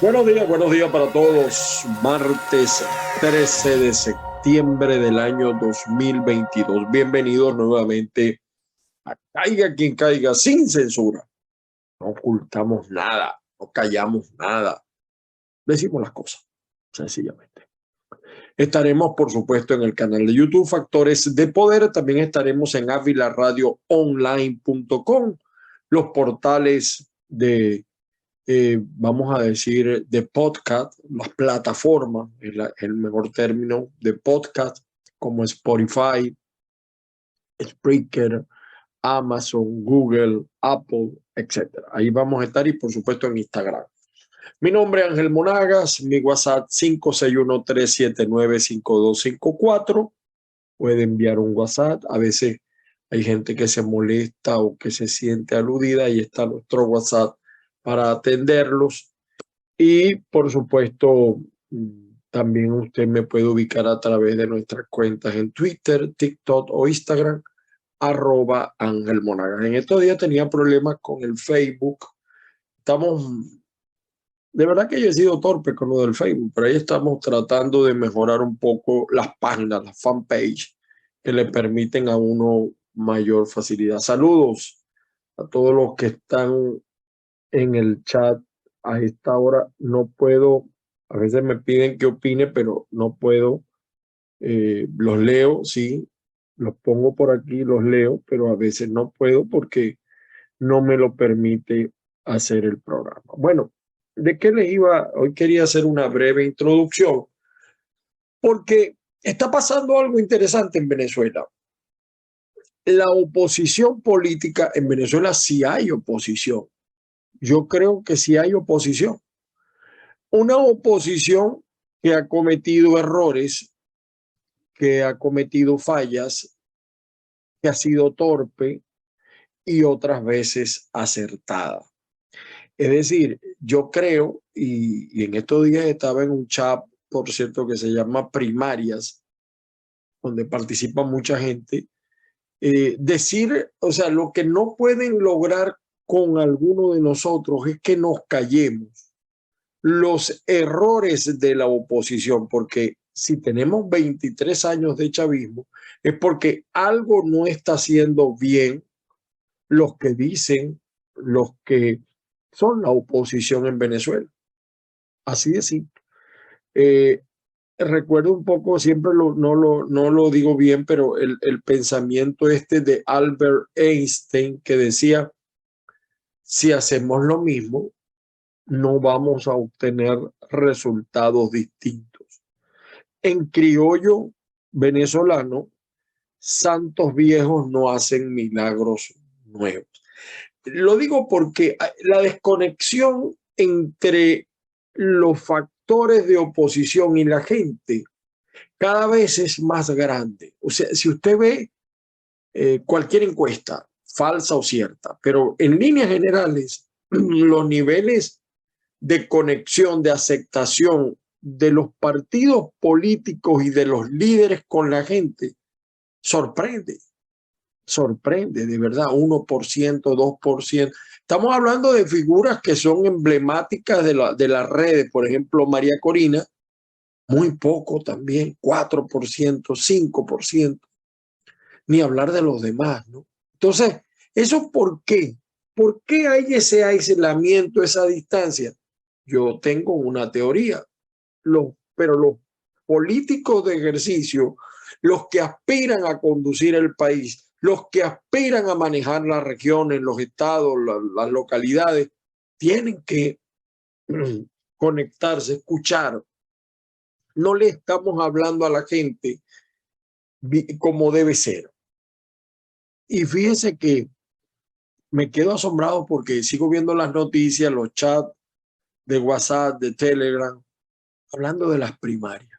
Buenos días para todos. Martes 13 de septiembre del año 2022. Bienvenidos nuevamente a Caiga quien caiga sin censura. No ocultamos nada, no callamos nada. Decimos las cosas, sencillamente. Estaremos, por supuesto, en el canal de YouTube Factores de Poder. También estaremos en avilaradioonline.com, los portales de vamos a decir, de podcast, las plataformas, el mejor término, de podcast, como Spotify, Spreaker, Amazon, Google, Apple, etcétera. Ahí vamos a estar y, por supuesto, en Instagram. Mi nombre es Ángel Monagas, mi WhatsApp 561-379-5254. Puede enviar un WhatsApp. A veces hay gente que se molesta o que se siente aludida. Ahí está nuestro WhatsApp para atenderlos. Y por supuesto, también usted me puede ubicar a través de nuestras cuentas en Twitter, TikTok o Instagram, @Ángel Monagas. En estos días tenía problemas con el Facebook. De verdad que yo he sido torpe con lo del Facebook, pero ahí estamos tratando de mejorar un poco las páginas, las fanpage, que le permiten a uno mayor facilidad. Saludos a todos los que están en el chat a esta hora. No puedo, a veces me piden que opine, pero no puedo. Los leo, sí, los pongo por aquí, los leo, pero a veces no puedo porque no me lo permite hacer el programa. Bueno, ¿de qué les iba? Hoy quería hacer una breve introducción porque está pasando algo interesante en Venezuela. La oposición política en Venezuela, sí hay oposición. Yo creo que sí hay oposición. Una oposición que ha cometido errores, que ha cometido fallas, que ha sido torpe y otras veces acertada. Es decir, yo creo, y en estos días estaba en un chat, por cierto, que se llama Primarias, donde participa mucha gente, decir, o sea, lo que no pueden lograr con alguno de nosotros es que nos callemos los errores de la oposición, porque si tenemos 23 años de chavismo, es porque algo no está haciendo bien los que dicen, los que son la oposición en Venezuela. Así de simple. Eh, Recuerdo un poco, siempre no lo digo bien, pero el pensamiento este de Albert Einstein que decía, si hacemos lo mismo, no vamos a obtener resultados distintos. En criollo venezolano, santos viejos no hacen milagros nuevos. Lo digo porque la desconexión entre los factores de oposición y la gente cada vez es más grande. O sea, si usted ve cualquier encuesta, falsa o cierta, pero en líneas generales, los niveles de conexión, de aceptación de los partidos políticos y de los líderes con la gente, sorprende, sorprende, de verdad, 1%, 2%. Estamos hablando de figuras que son emblemáticas de las redes, por ejemplo, María Corina, muy poco también, 4%, 5%, ni hablar de los demás, ¿no? Entonces, ¿eso por qué? ¿Por qué hay ese aislamiento, esa distancia? Yo tengo una teoría, pero los políticos de ejercicio, los que aspiran a conducir el país, los que aspiran a manejar las regiones, los estados, las localidades, tienen que conectarse, escuchar. No le estamos hablando a la gente como debe ser. Y fíjense que me quedo asombrado porque sigo viendo las noticias, los chats de WhatsApp, de Telegram, hablando de las primarias.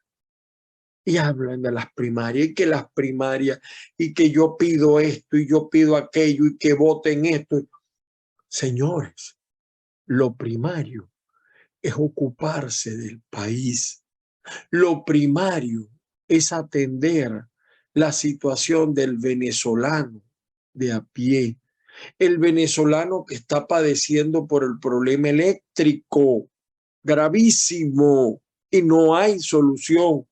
Y hablan de las primarias, y que las primarias, y que yo pido esto, y yo pido aquello, y que voten esto. Señores, lo primario es ocuparse del país. Lo primario es atender la situación del venezolano de a pie, el venezolano que está padeciendo por el problema eléctrico. gravísimo, y no hay solución.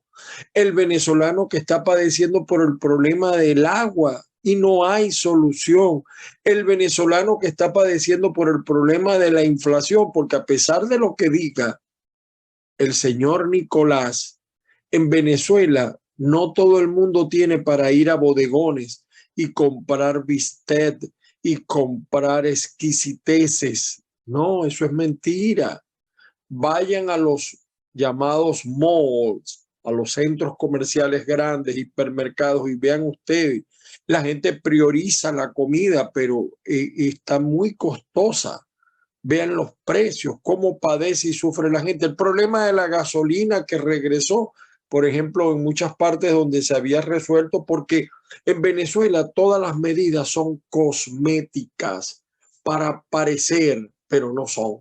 El venezolano que está padeciendo por el problema del agua y no hay solución. El venezolano que está padeciendo por el problema de la inflación, porque a pesar de lo que diga el señor Nicolás, en Venezuela no todo el mundo tiene para ir a bodegones y comprar bistec y comprar exquisiteces. No, eso es mentira. Vayan a los llamados malls, a los centros comerciales grandes, hipermercados, y vean ustedes, la gente prioriza la comida, pero está muy costosa. Vean los precios, cómo padece y sufre la gente. El problema de la gasolina que regresó, por ejemplo, en muchas partes donde se había resuelto, porque en Venezuela todas las medidas son cosméticas para parecer, pero no son.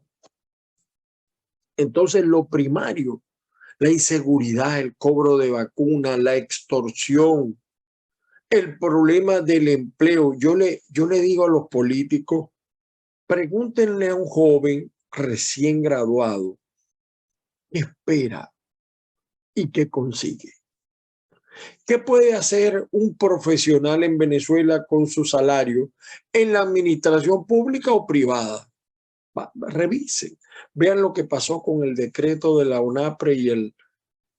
Entonces, lo primario, la inseguridad, el cobro de vacunas, la extorsión, el problema del empleo. Yo le digo a los políticos, pregúntenle a un joven recién graduado qué espera y qué consigue. ¿Qué puede hacer un profesional en Venezuela con su salario en la administración pública o privada? Revisen, vean lo que pasó con el decreto de la UNAPRE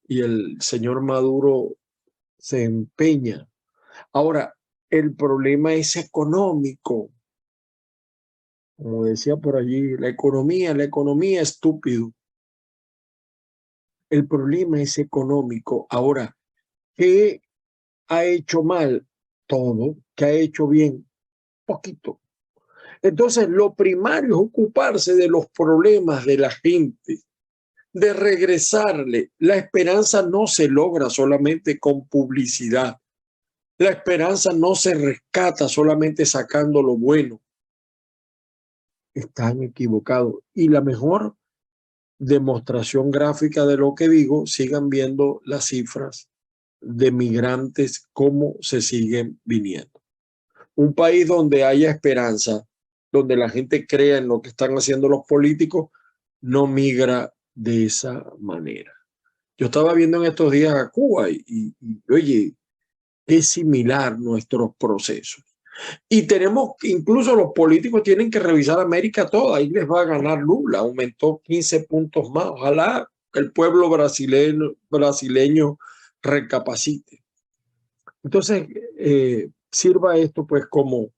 y el señor Maduro se empeña. Ahora, el problema es económico. Como decía por allí, la economía estúpido. El problema es económico. Ahora, ¿qué ha hecho mal? Todo. ¿Qué ha hecho bien? Poquito. Entonces, lo primario es ocuparse de los problemas de la gente, de regresarle. La esperanza no se logra solamente con publicidad. La esperanza no se rescata solamente sacando lo bueno. Están equivocados. Y la mejor demostración gráfica de lo que digo, sigan viendo las cifras de migrantes, cómo se siguen viniendo. Un país donde haya esperanza, donde la gente crea en lo que están haciendo los políticos, no migra de esa manera. Yo estaba viendo en estos días a Cuba oye, es similar nuestros procesos. Y tenemos, incluso los políticos tienen que revisar América toda. Ahí les va a ganar Lula, aumentó 15 puntos más. Ojalá el pueblo brasileño recapacite. Entonces, sirva esto pues como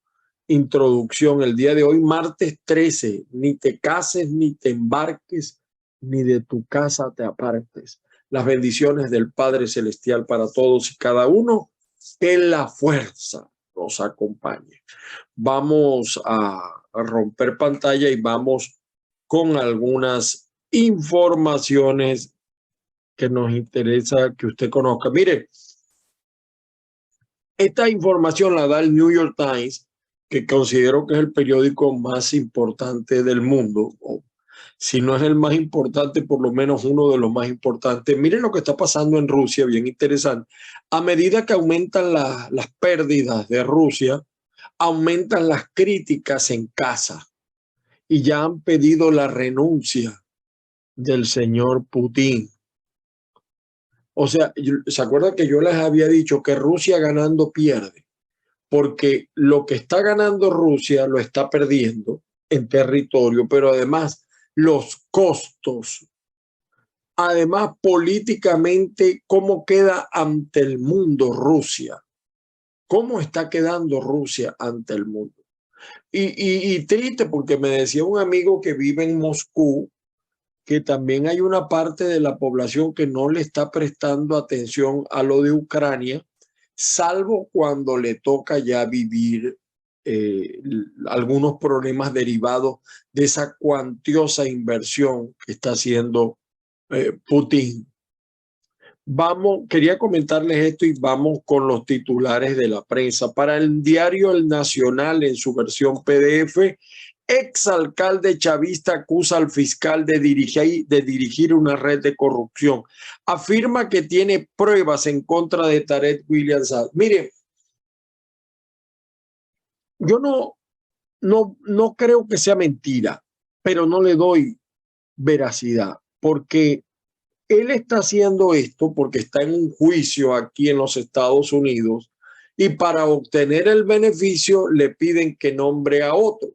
introducción el día de hoy, martes 13. Ni te cases, ni te embarques, ni de tu casa te apartes. Las bendiciones del Padre Celestial para todos y cada uno. Que la fuerza nos acompañe. Vamos a romper pantalla y vamos con algunas informaciones que nos interesa que usted conozca. Mire, esta información la da el New York Times, que considero que es el periódico más importante del mundo, o si no es el más importante, por lo menos uno de los más importantes. Miren lo que está pasando en Rusia, bien interesante. A medida que aumentan las pérdidas de Rusia, aumentan las críticas en casa y ya han pedido la renuncia del señor Putin. O sea, ¿se acuerdan que yo les había dicho que Rusia ganando pierde? Porque lo que está ganando Rusia lo está perdiendo en territorio, pero además los costos, además políticamente, ¿cómo queda ante el mundo Rusia? ¿Cómo está quedando Rusia ante el mundo? Y triste porque me decía un amigo que vive en Moscú que también hay una parte de la población que no le está prestando atención a lo de Ucrania, salvo cuando le toca ya vivir algunos problemas derivados de esa cuantiosa inversión que está haciendo Putin. Quería comentarles esto y vamos con los titulares de la prensa. Para el diario El Nacional, en su versión PDF, exalcalde chavista acusa al fiscal de dirigir una red de corrupción. Afirma que tiene pruebas en contra de Tarek William Saad. Mire, yo no creo que sea mentira, pero no le doy veracidad. porque él está haciendo esto porque está en un juicio aquí en los Estados Unidos y para obtener el beneficio le piden que nombre a otros,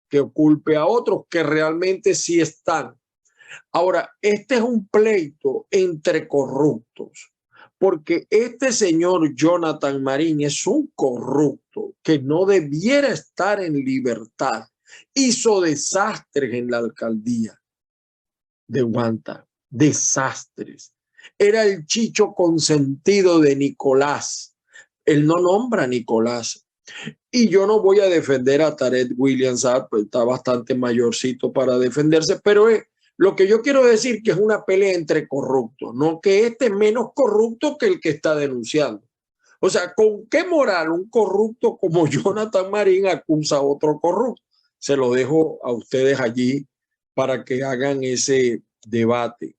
que culpe a otros que realmente sí están. Ahora, este es un pleito entre corruptos, porque este señor Jonathan Marín es un corrupto que no debiera estar en libertad. Hizo desastres en la alcaldía de Guanta, desastres. Era el chicho consentido de Nicolás. Él no nombra a Nicolás. Y yo no voy a defender a Tarek Williams, pues está bastante mayorcito para defenderse, pero lo que yo quiero decir que es una pelea entre corruptos, no que este es menos corrupto que el que está denunciando. O sea, ¿con qué moral un corrupto como Jonathan Marín acusa a otro corrupto? Se lo dejo a ustedes allí para que hagan ese debate.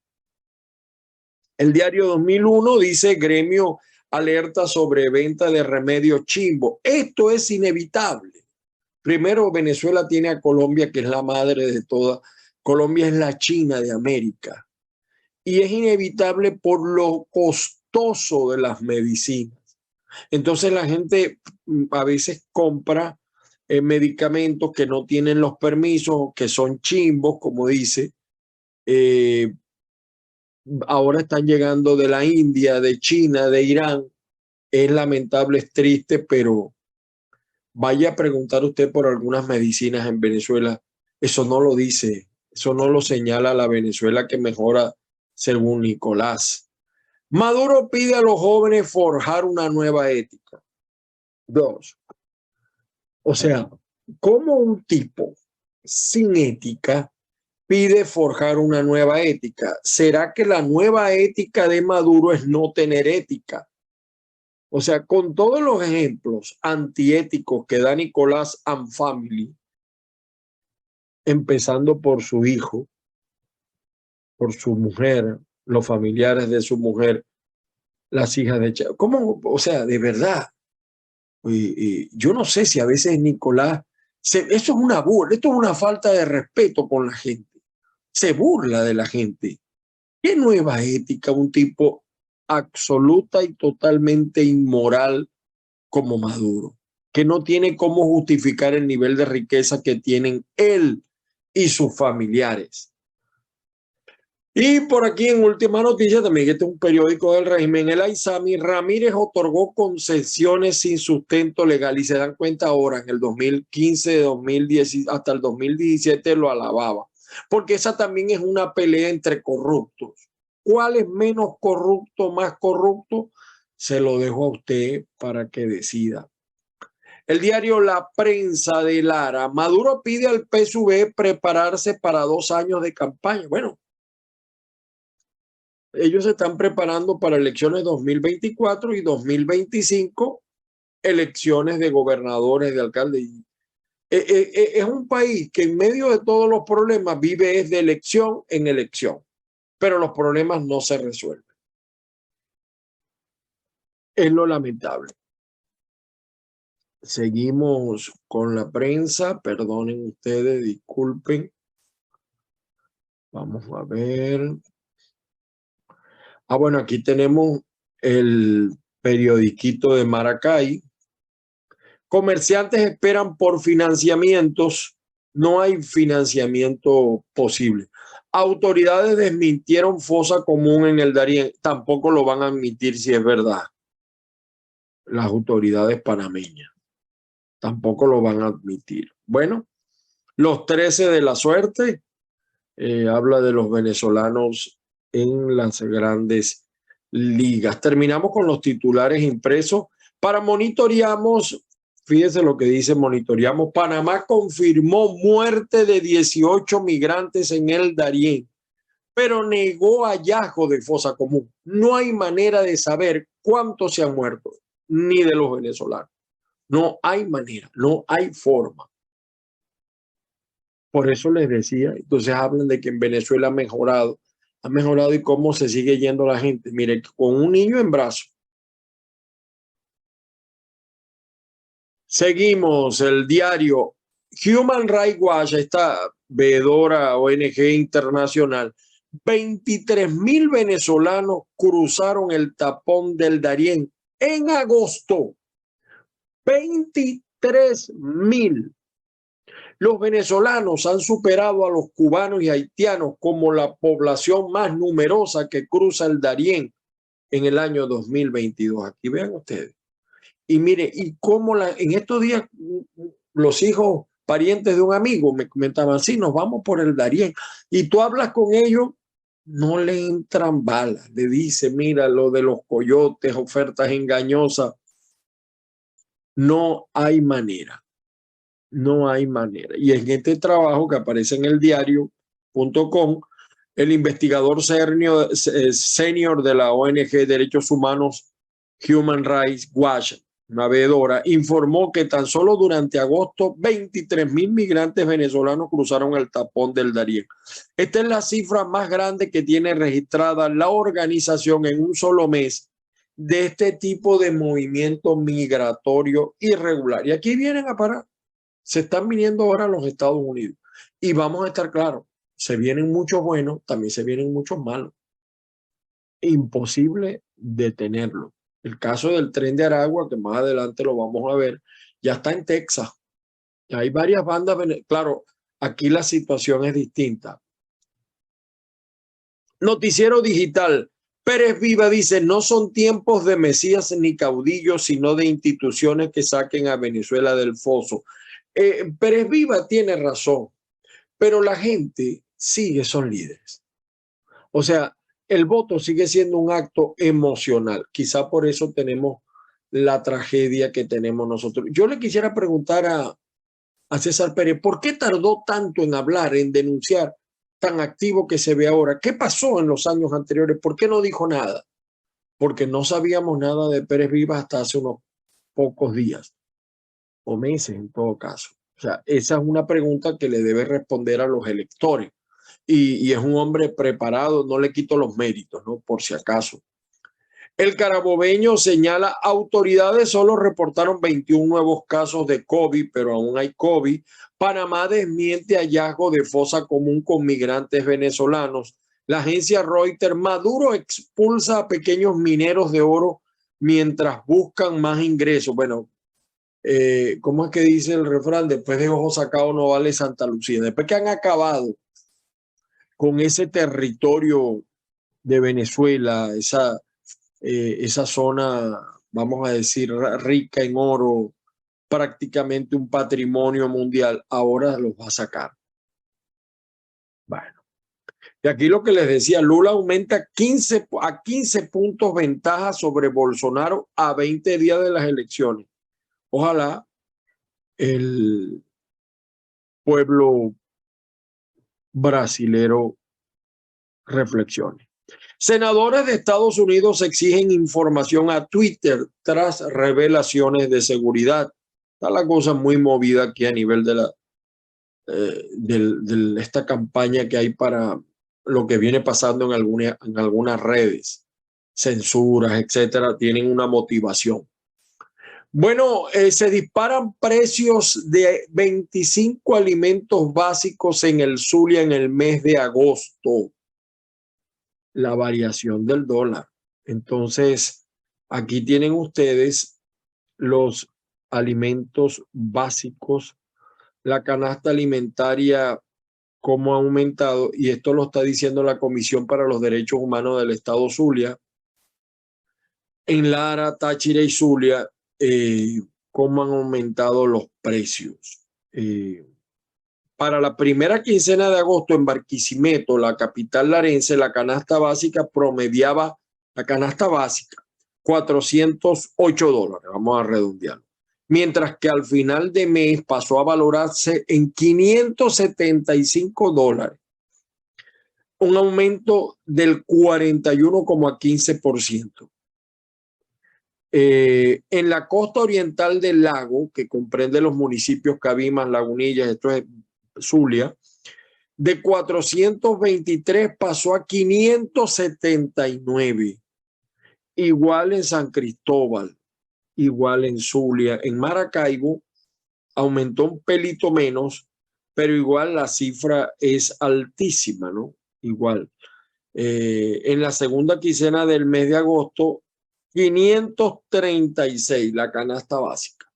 El diario 2001 dice: gremio alerta sobre venta de remedios chimbo. Esto es inevitable. Primero, Venezuela tiene a Colombia, que es la madre de todas. Colombia es la China de América. Y es inevitable por lo costoso de las medicinas. Entonces la gente a veces compra medicamentos que no tienen los permisos, que son chimbos, como dice. Ahora están llegando de la India, de China, de Irán. Es lamentable, es triste, pero vaya a preguntar usted por algunas medicinas en Venezuela. Eso no lo dice, eso no lo señala la Venezuela que mejora según Nicolás. Maduro pide a los jóvenes forjar una nueva ética. Dos. O sea, ¿cómo un tipo sin ética pide forjar una nueva ética? ¿Será que la nueva ética de Maduro es no tener ética? O sea, con todos los ejemplos antiéticos que da Nicolás and Family, empezando por su hijo, por su mujer, los familiares de su mujer, las hijas de Chávez. ¿Cómo? O sea, de verdad, yo no sé si a veces Nicolás, eso es una burla, esto es una falta de respeto con la gente. Se burla de la gente. ¿Qué nueva ética un tipo absoluta y totalmente inmoral como Maduro, que no tiene cómo justificar el nivel de riqueza que tienen él y sus familiares? Y por aquí en última noticia, también que este es un periódico del régimen, el Aizami Ramírez otorgó concesiones sin sustento legal y se dan cuenta ahora, en el 2015, 2010, hasta el 2017 lo alababa, porque esa también es una pelea entre corruptos. ¿Cuál es menos corrupto, más corrupto? Se lo dejo a usted para que decida. El diario La Prensa de Lara: Maduro pide al PSUV prepararse para 2 años de campaña. Bueno, ellos se están preparando para elecciones 2024 y 2025, elecciones de gobernadores, de alcaldes. Es un país que en medio de todos los problemas vive es de elección en elección, pero los problemas no se resuelven. Es lo lamentable. Seguimos con la prensa, perdonen ustedes, disculpen. Vamos a ver. Bueno, aquí tenemos el periodiquito de Maracay. Comerciantes esperan por financiamientos. No hay financiamiento posible. Autoridades desmintieron fosa común en el Darién. Tampoco lo van a admitir si es verdad. Las autoridades panameñas tampoco lo van a admitir. Bueno, los 13 de la suerte. Habla de los venezolanos en las grandes ligas. Terminamos con los titulares impresos. Para monitoreamos, fíjese lo que dice monitoreamos: Panamá confirmó muerte de 18 migrantes en el Darién, pero negó hallazgo de fosa común. No hay manera de saber cuántos se han muerto, ni de los venezolanos. No hay manera, no hay forma. Por eso les decía, entonces hablan de que en Venezuela ha mejorado y cómo se sigue yendo la gente. Mire, con un niño en brazos. Seguimos el diario Human Rights Watch, esta veedora ONG internacional, 23.000 venezolanos cruzaron el tapón del Darién en agosto. 23.000. Los venezolanos han superado a los cubanos y haitianos como la población más numerosa que cruza el Darién en el año 2022. Aquí vean ustedes. Y mire, y cómo en estos días los hijos, parientes de un amigo me comentaban, sí, nos vamos por el Darién. Y tú hablas con ellos, no le entran balas. Le dice, mira, lo de los coyotes, ofertas engañosas. No hay manera. No hay manera. Y en este trabajo que aparece en el diario.com, el investigador senior de la ONG Derechos Humanos Human Rights Watch, una veedora, informó que tan solo durante agosto 23.000 migrantes venezolanos cruzaron el tapón del Darién. Esta es la cifra más grande que tiene registrada la organización en un solo mes de este tipo de movimiento migratorio irregular. Y aquí vienen a parar. Se están viniendo ahora a los Estados Unidos. Y vamos a estar claros, se vienen muchos buenos, también se vienen muchos malos. Imposible detenerlo. El caso del tren de Aragua, que más adelante lo vamos a ver, ya está en Texas. Ya hay varias bandas. Claro, aquí la situación es distinta. Noticiero digital. Pérez Viva dice, no son tiempos de mesías ni caudillos, sino de instituciones que saquen a Venezuela del foso. Pérez Viva tiene razón, pero la gente son líderes. O sea, el voto sigue siendo un acto emocional. Quizá por eso tenemos la tragedia que tenemos nosotros. Yo le quisiera preguntar a César Pérez, ¿por qué tardó tanto en hablar, en denunciar, tan activo que se ve ahora? ¿Qué pasó en los años anteriores? ¿Por qué no dijo nada? Porque no sabíamos nada de Pérez Viva hasta hace unos pocos días o meses en todo caso. O sea, esa es una pregunta que le debe responder a los electores. Y es un hombre preparado, no le quito los méritos, ¿no? Por si acaso. El carabobeño señala, autoridades solo reportaron 21 nuevos casos de COVID, pero aún hay COVID. Panamá desmiente hallazgo de fosa común con migrantes venezolanos. La agencia Reuters, Maduro expulsa a pequeños mineros de oro mientras buscan más ingresos. Bueno, ¿cómo es que dice el refrán? Después de ojo sacado no vale Santa Lucía. Después que han acabado con ese territorio de Venezuela, esa zona, vamos a decir, rica en oro, prácticamente un patrimonio mundial, ahora los va a sacar. Bueno, y aquí lo que les decía, Lula aumenta a 15 puntos ventaja sobre Bolsonaro a 20 días de las elecciones. Ojalá el pueblo brasilero reflexione. Senadores de Estados Unidos exigen información a Twitter tras revelaciones de seguridad. Está la cosa muy movida aquí a nivel de esta campaña que hay para lo que viene pasando en algunas redes. Censuras, etcétera, tienen una motivación. Bueno, se disparan precios de 25 alimentos básicos en el Zulia en el mes de agosto. La variación del dólar. Entonces, aquí tienen ustedes los alimentos básicos, la canasta alimentaria, cómo ha aumentado, y esto lo está diciendo la Comisión para los Derechos Humanos del Estado Zulia. En Lara, Táchira y Zulia, cómo han aumentado los precios. Para la primera quincena de agosto en Barquisimeto, la capital larense, la canasta básica promediaba, la canasta básica, $408, vamos a redondearlo. Mientras que al final de mes pasó a valorarse en $575, un aumento del 41,15%. En la costa oriental del lago, que comprende los municipios Cabimas, Lagunillas, esto es Zulia, de 423 pasó a 579. Igual en San Cristóbal, igual en Zulia. En Maracaibo aumentó un pelito menos, pero igual la cifra es altísima, ¿no? Igual. En la segunda quincena del mes de agosto, 536 la canasta básica.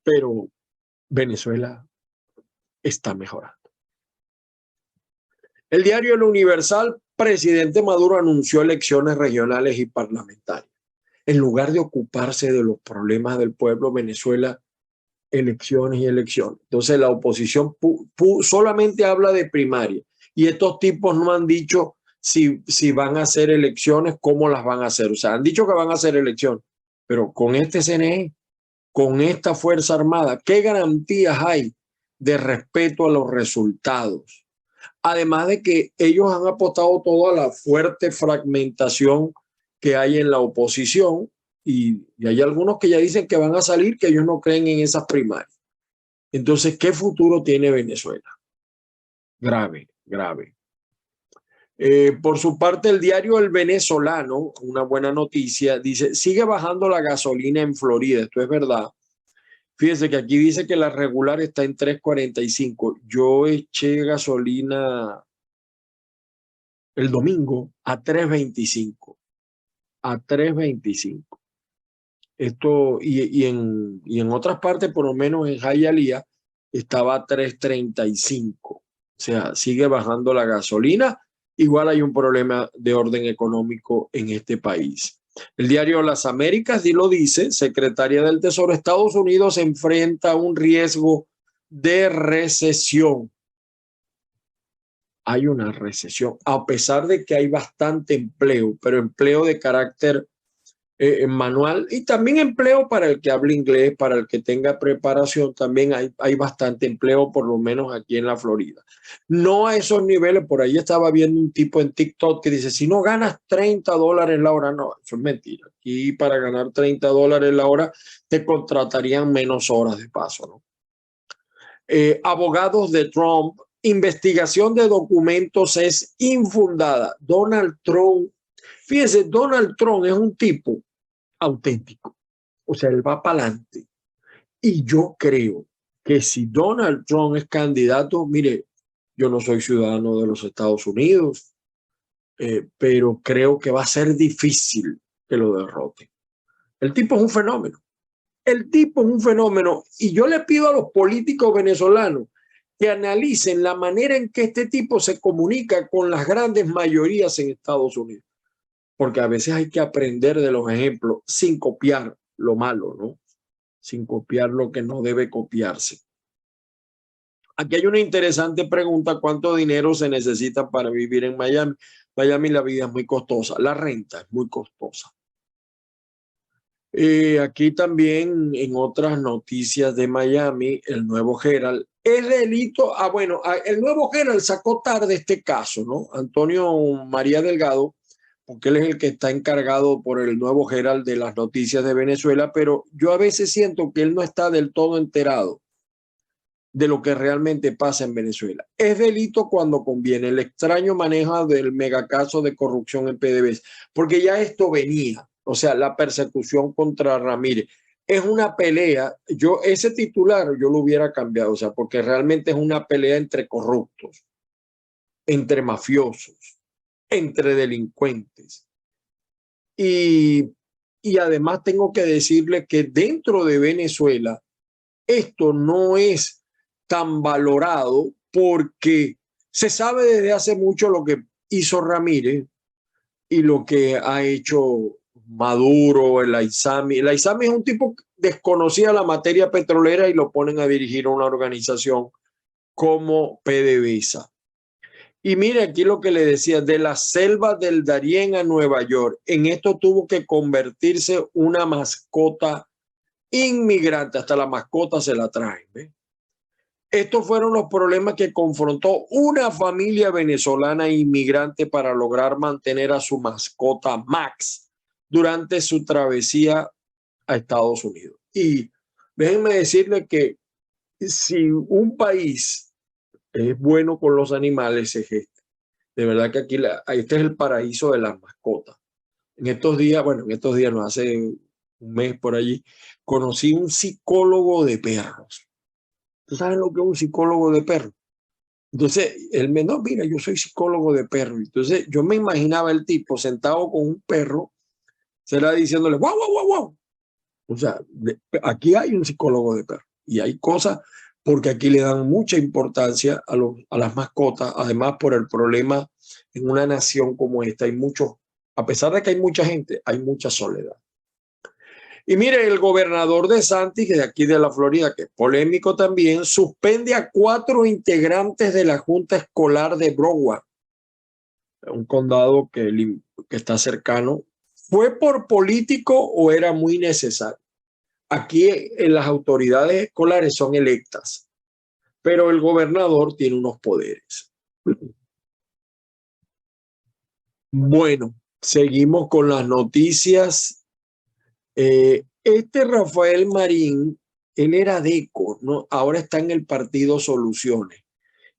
Pero Venezuela está mejorando. El diario El Universal, presidente Maduro anunció elecciones regionales y parlamentarias. En lugar de ocuparse de los problemas del pueblo, Venezuela, elecciones y elecciones. Entonces la oposición solamente habla de primaria y estos tipos no han dicho si van a hacer elecciones, cómo las van a hacer. O sea, han dicho que van a hacer elecciones, pero con este CNE, con esta Fuerza Armada, ¿qué garantías hay de respeto a los resultados? Además de que ellos han apostado todo a la fuerte fragmentación que hay en la oposición y hay algunos que ya dicen que van a salir, que ellos no creen en esas primarias. Entonces, ¿qué futuro tiene Venezuela? Grave, grave. Por su parte, el diario El Venezolano, una buena noticia, dice, sigue bajando la gasolina en Florida. Esto es verdad. Fíjese que aquí dice que la regular está en 3.45. Yo eché gasolina el domingo a 3.25. A 3.25. Esto, y en otras partes, por lo menos en Hialeah, estaba a 3.35. O sea, sigue bajando la gasolina. Igual hay un problema de orden económico en este país. El diario Las Américas lo dice, secretaria del Tesoro, Estados Unidos enfrenta a un riesgo de recesión. Hay una recesión, a pesar de que hay bastante empleo, pero empleo de carácter manual y también empleo para el que hable inglés, para el que tenga preparación, también hay bastante empleo, por lo menos aquí en la Florida. No a esos niveles, por ahí estaba viendo un tipo en TikTok que dice, si no ganas $30 la hora, no, eso es mentira. Aquí para ganar $30 la hora te contratarían menos horas de paso, ¿no? Abogados de Trump, investigación de documentos es infundada. Donald Trump, fíjense, Donald Trump es un tipo auténtico. O sea, él va para adelante. Y yo creo que si Donald Trump es candidato, mire, yo no soy ciudadano de los Estados Unidos, pero creo que va a ser difícil que lo derrote. El tipo es un fenómeno. El tipo es un fenómeno. Y yo le pido a los políticos venezolanos que analicen la manera en que este tipo se comunica con las grandes mayorías en Estados Unidos. Porque a veces hay que aprender de los ejemplos sin copiar lo malo, ¿no? Sin copiar lo que no debe copiarse. Aquí hay una interesante pregunta: ¿cuánto dinero se necesita para vivir en Miami? Miami la vida es muy costosa, la renta es muy costosa. Aquí también en otras noticias de Miami, el nuevo Herald, es delito, bueno, el nuevo Herald sacó tarde este caso, ¿no? Antonio María Delgado, porque él es el que está encargado por el nuevo Herald de las noticias de Venezuela, pero yo a veces siento que él no está del todo enterado de lo que realmente pasa en Venezuela. Es delito cuando conviene, el extraño manejo del megacaso de corrupción en PDVSA, porque ya esto venía, o sea, la persecución contra Ramírez. Es una pelea, ese titular yo lo hubiera cambiado, o sea, porque realmente es una pelea entre corruptos, entre mafiosos, entre delincuentes. Y además tengo que decirle que dentro de Venezuela esto no es tan valorado porque se sabe desde hace mucho lo que hizo Ramírez y lo que ha hecho Maduro, el Aizami. El Aizami es un tipo que desconocía la materia petrolera y lo ponen a dirigir una organización como PDVSA. Y mire aquí lo que le decía, de la selva del Darién a Nueva York, en esto tuvo que convertirse una mascota inmigrante, hasta la mascota se la traen, ¿ve? Estos fueron los problemas que confrontó una familia venezolana inmigrante para lograr mantener a su mascota Max durante su travesía a Estados Unidos. Y déjenme decirle que si un país es bueno con los animales, es este. De verdad que aquí este es el paraíso de las mascotas. En estos días, bueno, en estos días, no hace un mes por allí, conocí un psicólogo de perros. ¿Tú sabes lo que es un psicólogo de perros? Entonces, él me, no, mira, yo soy psicólogo de perros. Entonces, yo me imaginaba el tipo sentado con un perro, será diciéndole, guau, guau, guau, guau. O sea, aquí hay un psicólogo de perros y hay cosas porque aquí le dan mucha importancia a las mascotas, además por el problema en una nación como esta, hay muchos, a pesar de que hay mucha gente, hay mucha soledad. Y mire, el gobernador de Santis, de aquí de la Florida, que es polémico también, suspende a 4 integrantes de la Junta Escolar de Broward, un condado que está cercano. ¿Fue por político o era muy necesario? Aquí las autoridades escolares son electas, pero el gobernador tiene unos poderes. Bueno, seguimos con las noticias. Este Rafael Marín, él era deco, ¿no? Ahora está en el partido Soluciones.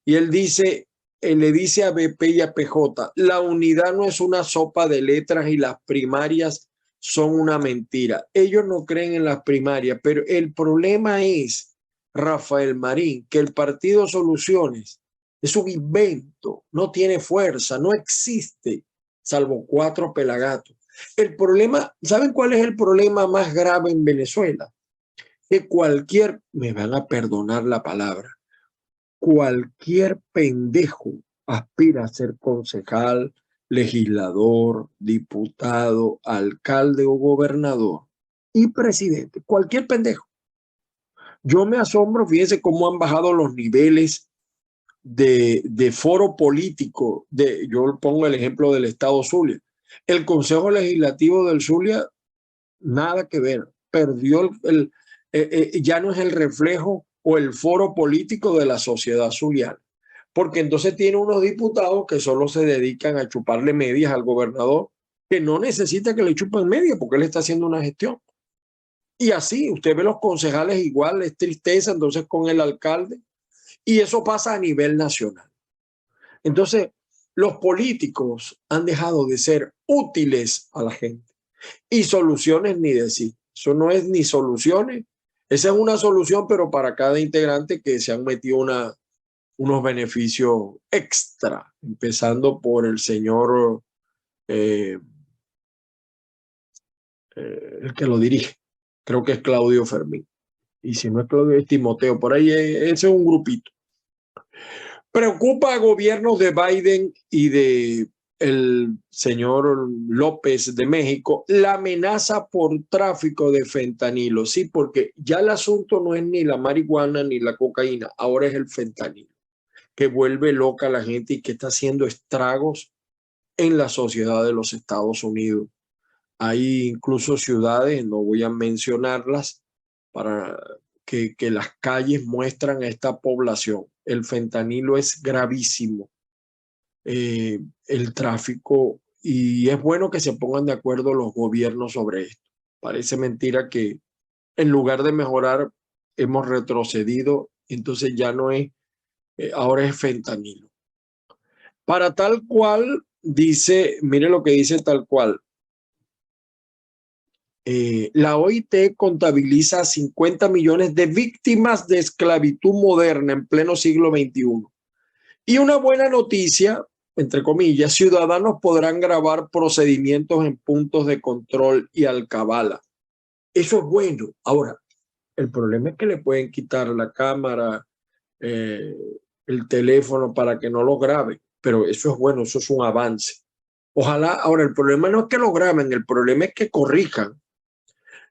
Y él dice, él le dice a BP y a PJ, la unidad no es una sopa de letras y las primarias son una mentira. Ellos no creen en las primarias, pero el problema es, Rafael Marín, que el partido Soluciones es un invento, no tiene fuerza, no existe, salvo 4 pelagatos. El problema, ¿saben cuál es el problema más grave en Venezuela? Que cualquier, me van a perdonar la palabra, cualquier pendejo aspira a ser concejal, legislador, diputado, alcalde o gobernador y presidente. Cualquier pendejo. Yo me asombro, fíjense cómo han bajado los niveles de foro político. Yo pongo el ejemplo del estado Zulia. El Consejo Legislativo del Zulia, nada que ver. Perdió ya no es el reflejo o el foro político de la sociedad zuliana, porque entonces tiene unos diputados que solo se dedican a chuparle medias al gobernador, que no necesita que le chupen medias porque él está haciendo una gestión. Y así, usted ve los concejales igual, es tristeza entonces con el alcalde, y eso pasa a nivel nacional. Entonces, los políticos han dejado de ser útiles a la gente. Y soluciones ni decir. Eso no es ni soluciones. Esa es una solución, pero para cada integrante que se han metido unos beneficios extra, empezando por el señor, el que lo dirige. Creo que es Claudio Fermín. Y si no es Claudio, es Timoteo. Por ahí ese es un grupito. Preocupa a gobiernos de Biden y de el señor López de México la amenaza por tráfico de fentanilo. Sí, porque ya el asunto no es ni la marihuana ni la cocaína, ahora es el fentanilo, que vuelve loca a la gente y que está haciendo estragos en la sociedad de los Estados Unidos. Hay incluso ciudades, no voy a mencionarlas, para que las calles muestran a esta población. El fentanilo es gravísimo, el tráfico, y es bueno que se pongan de acuerdo los gobiernos sobre esto. Parece mentira que en lugar de mejorar hemos retrocedido, entonces ya no es, ahora es fentanilo. Para tal cual, dice, mire lo que dice tal cual, la OIT contabiliza 50 millones de víctimas de esclavitud moderna en pleno siglo XXI. Y una buena noticia, entre comillas, ciudadanos podrán grabar procedimientos en puntos de control y alcabala. Eso es bueno. Ahora, el problema es que le pueden quitar la cámara, el teléfono para que no lo graben, pero eso es bueno, eso es un avance. Ojalá, ahora el problema no es que lo graben, el problema es que corrijan.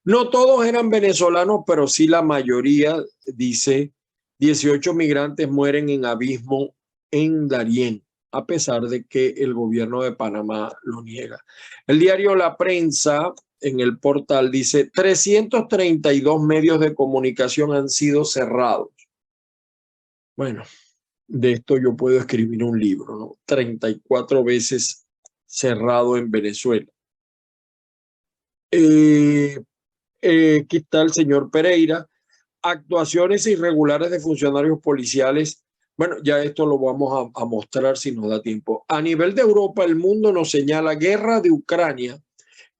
No todos eran venezolanos, pero sí la mayoría, dice, 18 migrantes mueren en abismo en Darién, a pesar de que el gobierno de Panamá lo niega. El diario La Prensa, en el portal, dice, 332 medios de comunicación han sido cerrados. Bueno, de esto yo puedo escribir un libro, ¿no? 34 veces cerrado en Venezuela. Aquí está el señor Pereira. Actuaciones irregulares de funcionarios policiales. Bueno, ya esto lo vamos a mostrar si nos da tiempo. A nivel de Europa, el mundo nos señala guerra de Ucrania.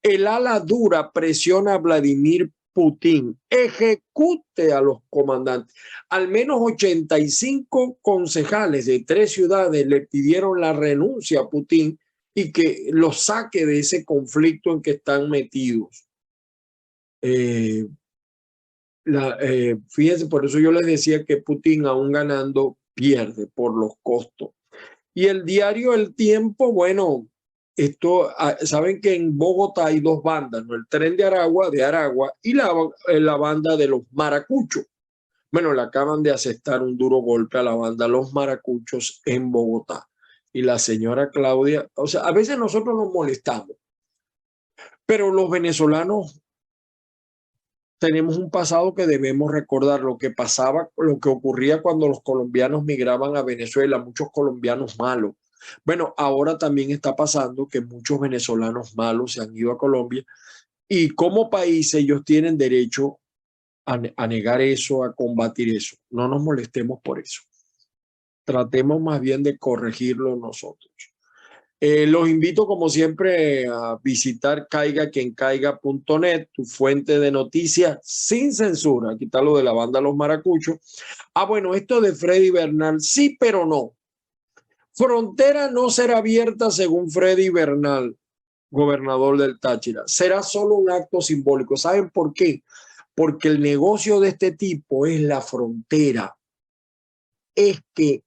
El ala dura presiona a Vladimir Putin ejecute a los comandantes. Al menos 85 concejales de 3 ciudades le pidieron la renuncia a Putin y que los saque de ese conflicto en que están metidos. Fíjense, por eso yo les decía que Putin, aún ganando, pierde por los costos. Y el diario El Tiempo, bueno, saben que en Bogotá hay 2 bandas, ¿no? El Tren de Aragua y la banda de los Maracuchos. Bueno, le acaban de asestar un duro golpe a la banda Los Maracuchos en Bogotá. Y la señora Claudia, o sea, a veces nosotros nos molestamos, pero los venezolanos tenemos un pasado que debemos recordar, lo que pasaba, lo que ocurría cuando los colombianos migraban a Venezuela, muchos colombianos malos. Bueno, ahora también está pasando que muchos venezolanos malos se han ido a Colombia y como país ellos tienen derecho a negar eso, a combatir eso. No nos molestemos por eso. Tratemos más bien de corregirlo nosotros. Los invito, como siempre, a visitar caigaquiencaiga.net, tu fuente de noticias sin censura. Aquí está lo de la banda Los Maracuchos. Bueno, esto de Freddy Bernal, sí, pero no. Frontera no será abierta según Freddy Bernal, gobernador del Táchira. Será solo un acto simbólico. ¿Saben por qué? Porque el negocio de este tipo es la frontera. Es que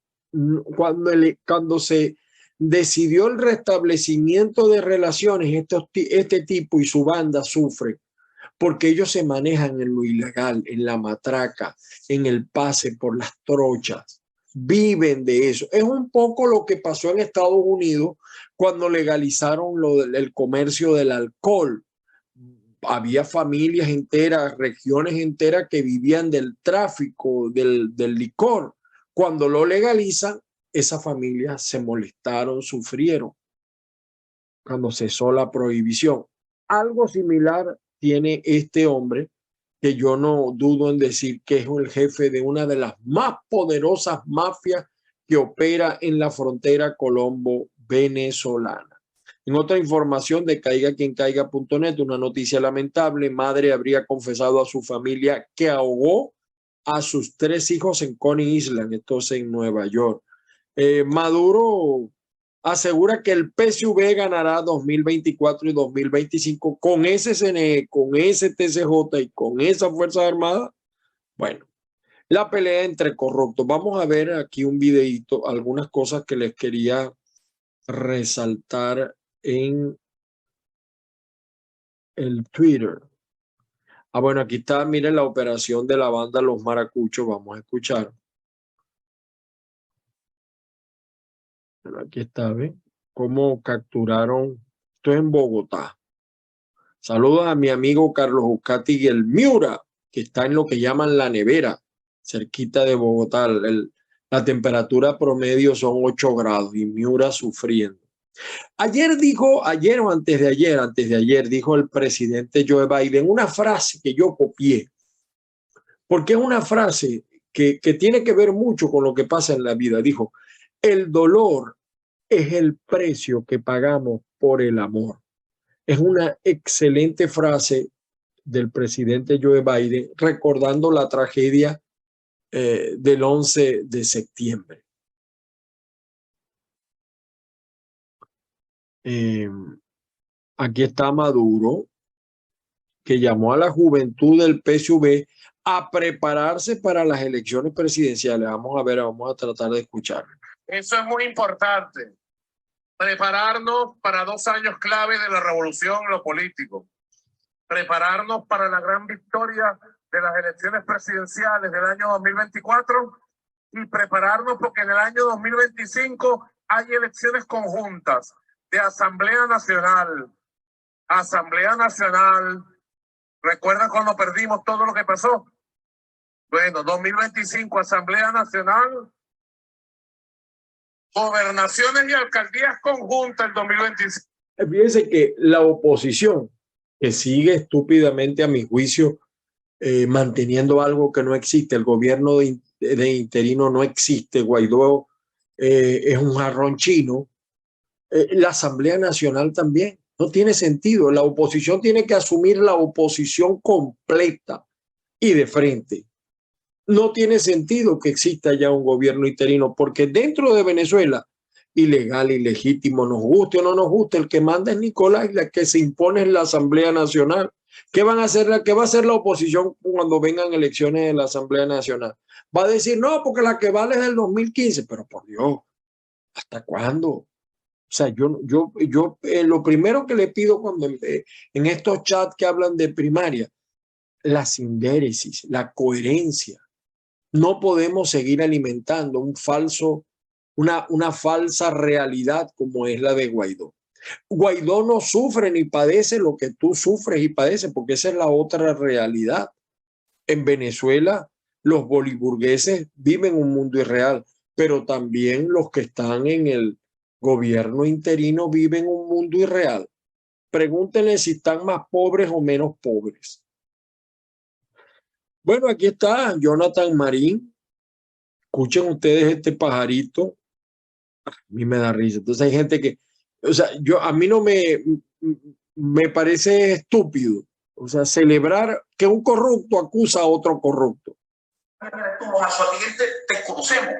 cuando se decidió el restablecimiento de relaciones, este tipo y su banda sufren porque ellos se manejan en lo ilegal, en la matraca, en el pase por las trochas, viven de eso. Es un poco lo que pasó en Estados Unidos cuando legalizaron el comercio del alcohol. Había familias enteras, regiones enteras que vivían del tráfico del licor. Cuando lo legalizan, esas familias se molestaron, sufrieron cuando cesó la prohibición. Algo similar tiene este hombre, que yo no dudo en decir que es el jefe de una de las más poderosas mafias que opera en la frontera colombo-venezolana. En otra información de caigaquiencaiga.net, una noticia lamentable: madre habría confesado a su familia que ahogó a sus 3 hijos en Coney Island, entonces en Nueva York. Maduro asegura que el PSV ganará 2024 y 2025 con ese CNE, con ese TCJ y con esa Fuerza Armada. Bueno, la pelea entre corruptos. Vamos a ver aquí un videito, algunas cosas que les quería resaltar en el Twitter. Bueno, aquí está, miren la operación de la banda Los Maracuchos. Vamos a escuchar. Bueno, aquí está, ¿ven? Cómo capturaron. Esto en Bogotá. Saludos a mi amigo Carlos Eucati y el Miura, que está en lo que llaman la nevera, cerquita de Bogotá. La temperatura promedio son 8 grados y Miura sufriendo. Ayer o antes de ayer, dijo el presidente Joe Biden una frase que yo copié, porque es una frase que tiene que ver mucho con lo que pasa en la vida. Dijo: el dolor es el precio que pagamos por el amor. Es una excelente frase del presidente Joe Biden, recordando la tragedia del 11 de septiembre. Aquí está Maduro, que llamó a la juventud del PSV a prepararse para las elecciones presidenciales. Vamos a ver, vamos a tratar de escuchar. Eso es muy importante. Prepararnos para 2 años clave de la revolución en lo político. Prepararnos para la gran victoria de las elecciones presidenciales del año 2024 y prepararnos porque en el año 2025 hay elecciones conjuntas de Asamblea Nacional. Asamblea Nacional. ¿Recuerdan cuando perdimos todo lo que pasó? Bueno, 2025, Asamblea Nacional, gobernaciones y alcaldías conjuntas el 2025. Fíjense que la oposición, que sigue estúpidamente, a mi juicio, manteniendo algo que no existe, el gobierno de interino no existe, Guaidó es un jarrón chino, la Asamblea Nacional también, No tiene sentido. La oposición tiene que asumir la oposición completa y de frente. No tiene sentido que exista ya un gobierno interino, porque dentro de Venezuela, ilegal, ilegítimo, nos guste o no nos guste, el que manda es Nicolás y la que se impone es la Asamblea Nacional. ¿Qué van a hacer? ¿Qué va a hacer la oposición cuando vengan elecciones de la Asamblea Nacional? Va a decir, no, porque la que vale es del 2015, pero por Dios, ¿hasta cuándo? O sea, lo primero que le pido cuando en estos chats que hablan de primaria, la sindéresis, la coherencia. No podemos seguir alimentando una falsa realidad como es la de Guaidó. Guaidó no sufre ni padece lo que tú sufres y padeces, porque esa es la otra realidad. En Venezuela, los boliburgueses viven un mundo irreal, pero también los que están en el gobierno interino viven un mundo irreal. Pregúntenle si están más pobres o menos pobres. Bueno, aquí está Jonathan Marín. Escuchen ustedes este pajarito. A mí me da risa. Entonces hay gente que, o sea, a mí no me parece estúpido. O sea, celebrar que un corrupto acusa a otro corrupto. Los azotiguenses te conocemos.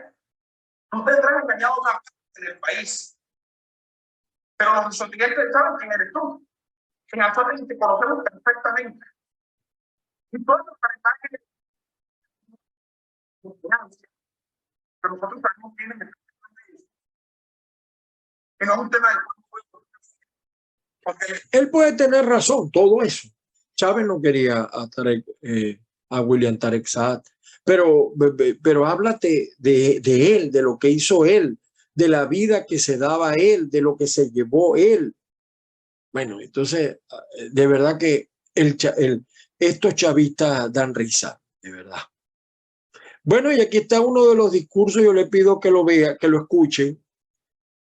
No tendrás engañado a una parte del país. Pero los azotiguenses saben quién eres tú. En Azotiguenses te conocemos perfectamente. Y todos los personajes pero nosotros sabemos quién es. Que no es un tema de él puede tener razón, todo eso. Chávez no quería a William Tarek Saad, pero háblate de él, de lo que hizo él, de la vida que se daba él, de lo que se llevó él. Bueno, entonces, de verdad que estos chavistas dan risa, de verdad. Bueno, y aquí está uno de los discursos, yo le pido que lo vea, que lo escuchen.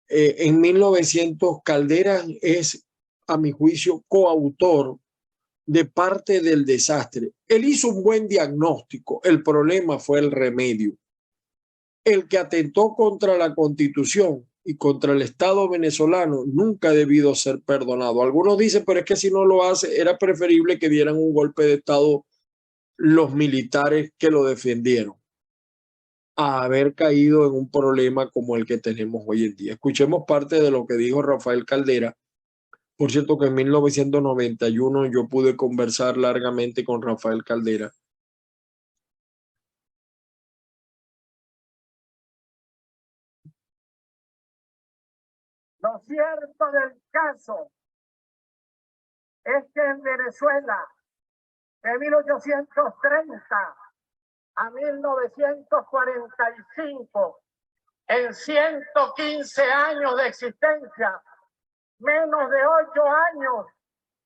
En 1900, Caldera es, a mi juicio, coautor de parte del desastre. Él hizo un buen diagnóstico, el problema fue el remedio. El que atentó contra la Constitución y contra el Estado venezolano nunca ha debido ser perdonado. Algunos dicen, pero es que si no lo hace, era preferible que dieran un golpe de Estado los militares que lo defendieron a haber caído en un problema como el que tenemos hoy en día. Escuchemos parte de lo que dijo Rafael Caldera. Por cierto que en 1991 yo pude conversar largamente con Rafael Caldera. Lo cierto del caso es que en Venezuela, de 1830 a 1945, en 115 años de existencia, menos de 8 años,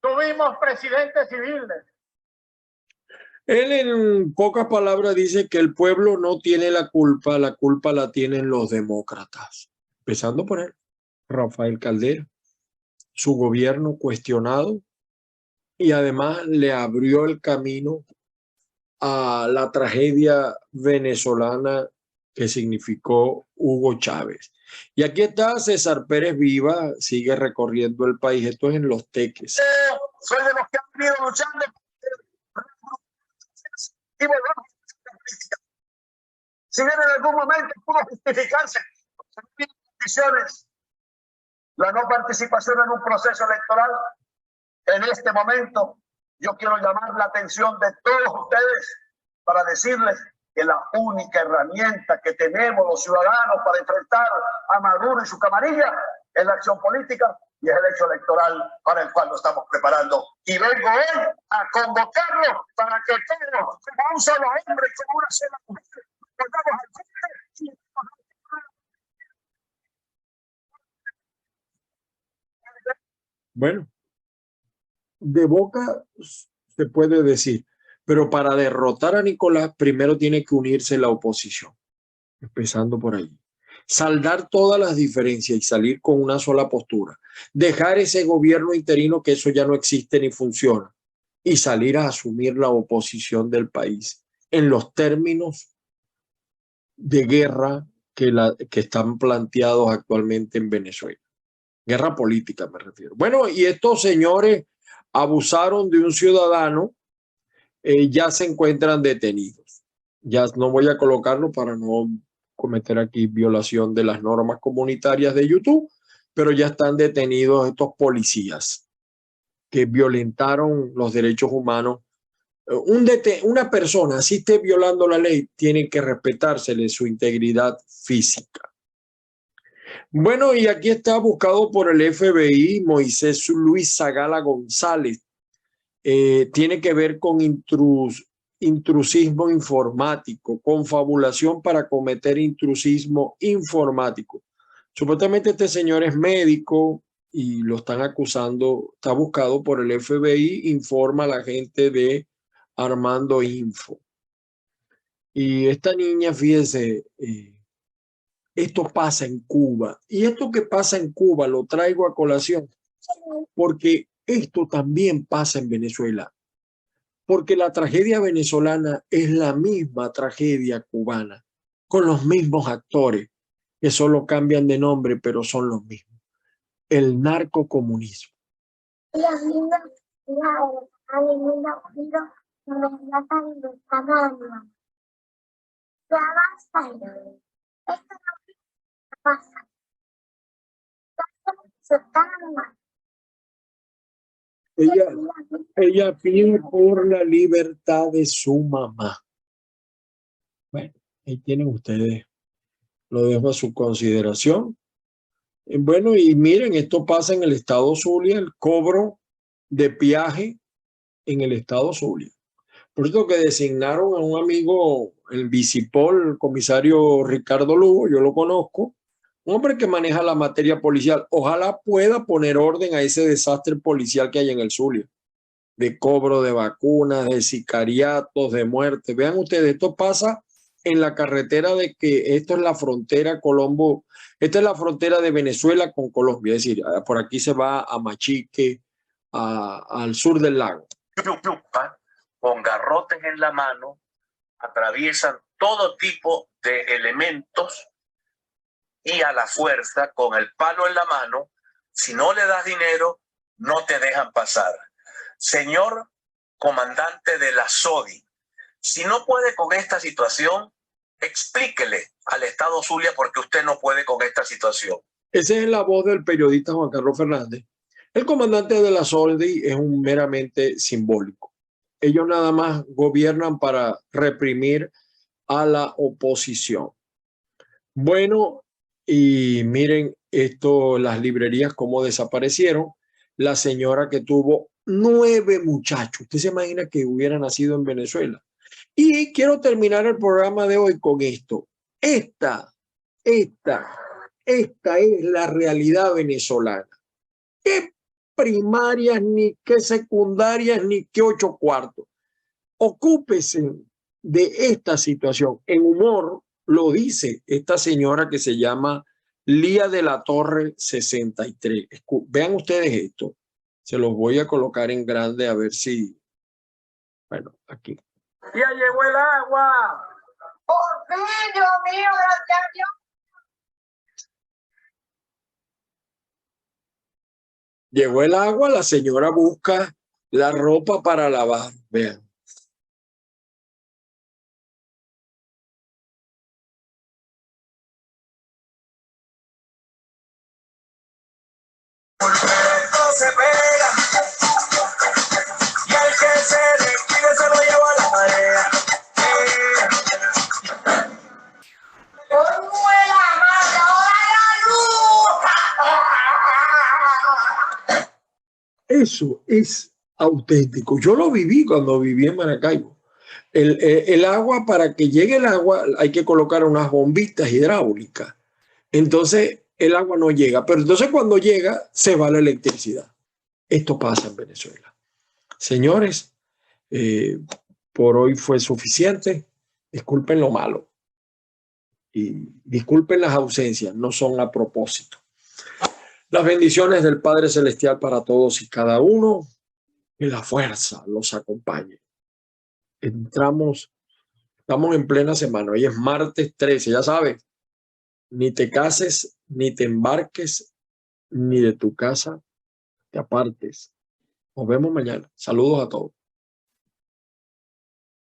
tuvimos presidentes civiles. Él en pocas palabras dice que el pueblo no tiene la culpa la tienen los demócratas. Empezando por él, Rafael Caldera, su gobierno cuestionado y además le abrió el camino a la tragedia venezolana que significó Hugo Chávez. Y aquí está César Pérez Viva, sigue recorriendo el país, esto es en Los Teques. Soy de los que han venido luchando y volvemos a la política. Si bien en algún momento pudo justificarse condiciones la no participación en un proceso electoral, en este momento yo quiero llamar la atención de todos ustedes para decirles que la única herramienta que tenemos los ciudadanos para enfrentar a Maduro y su camarilla es la acción política y es el hecho electoral para el cual nos estamos preparando. Y vengo hoy a convocarlos para que todos, como un solo hombre, como una sola mujer, volvamos al frente. Bueno, de boca se puede decir, pero para derrotar a Nicolás primero tiene que unirse la oposición, empezando por ahí. Saldar todas las diferencias y salir con una sola postura. Dejar ese gobierno interino que eso ya no existe ni funciona y salir a asumir la oposición del país en los términos de guerra que están planteados actualmente en Venezuela. Guerra política me refiero. Bueno, y estos señores abusaron de un ciudadano, ya se encuentran detenidos. Ya no voy a colocarlo para no cometer aquí violación de las normas comunitarias de YouTube, pero ya están detenidos estos policías que violentaron los derechos humanos. Una persona, si esté violando la ley, tiene que respetársele su integridad física. Bueno, y aquí está buscado por el FBI Moisés Luis Zagala González. Tiene que ver con intrusismo informático, confabulación para cometer intrusismo informático. Supuestamente este señor es médico y lo están acusando, está buscado por el FBI, informa a la gente de Armando Info. Y esta niña, fíjese, esto pasa en Cuba. Y esto que pasa en Cuba lo traigo a colación porque esto también pasa en Venezuela. Porque la tragedia venezolana es la misma tragedia cubana, con los mismos actores, que solo cambian de nombre, pero son los mismos. El narcocomunismo. Ella pide por la libertad de su mamá. Bueno, ahí tienen ustedes, lo dejo a su consideración. Bueno, y miren, esto pasa en el estado Zulia, el cobro de peaje en el estado Zulia. Por eso que designaron a un amigo, el Vicipol, el comisario Ricardo Lugo, yo lo conozco, un hombre que maneja la materia policial. Ojalá pueda poner orden a ese desastre policial que hay en el Zulia, de cobro de vacunas, de sicariatos, de muerte. Vean ustedes, esto pasa en la carretera de que esto es la frontera Colombo, esta es la frontera de Venezuela con Colombia, es decir, por aquí se va a Machique, al sur del lago. Con garrotes en la mano, atraviesan todo tipo de elementos y a la fuerza, con el palo en la mano, si no le das dinero, no te dejan pasar. Señor comandante de la SODI, si no puede con esta situación, explíquele al Estado Zulia por qué usted no puede con esta situación. Esa es la voz del periodista Juan Carlos Fernández. El comandante de la SODI es un meramente simbólico. Ellos nada más gobiernan para reprimir a la oposición. Bueno, y miren esto, las librerías cómo desaparecieron. La señora que tuvo 9 muchachos. Usted se imagina que hubiera nacido en Venezuela. Y quiero terminar el programa de hoy con esto. Esta es la realidad venezolana. ¿Qué primarias, ni qué secundarias, ni qué 8 cuartos? Ocúpese de esta situación. En humor lo dice esta señora que se llama Lía de la Torre 63. Vean ustedes esto. Se los voy a colocar en grande a ver si... Bueno, aquí. ¡Ya llegó el agua! ¡Por fin, Dios mío, gracias a Dios! Llegó el agua, la señora busca la ropa para lavar. Vean. Se pega y el que se despide se lo lleva a la marea. Eso es auténtico. Yo lo viví cuando viví en Maracaibo. El agua, para que llegue el agua, hay que colocar unas bombitas hidráulicas. Entonces, el agua no llega. Pero entonces cuando llega, se va la electricidad. Esto pasa en Venezuela. Señores, por hoy fue suficiente. Disculpen lo malo. Y disculpen las ausencias, no son a propósito. Las bendiciones del Padre Celestial para todos y cada uno. Que la fuerza los acompañe. Estamos en plena semana. Hoy es martes 13, ya sabes. Ni te cases, ni te embarques, ni de tu casa te apartes. Nos vemos mañana. Saludos a todos.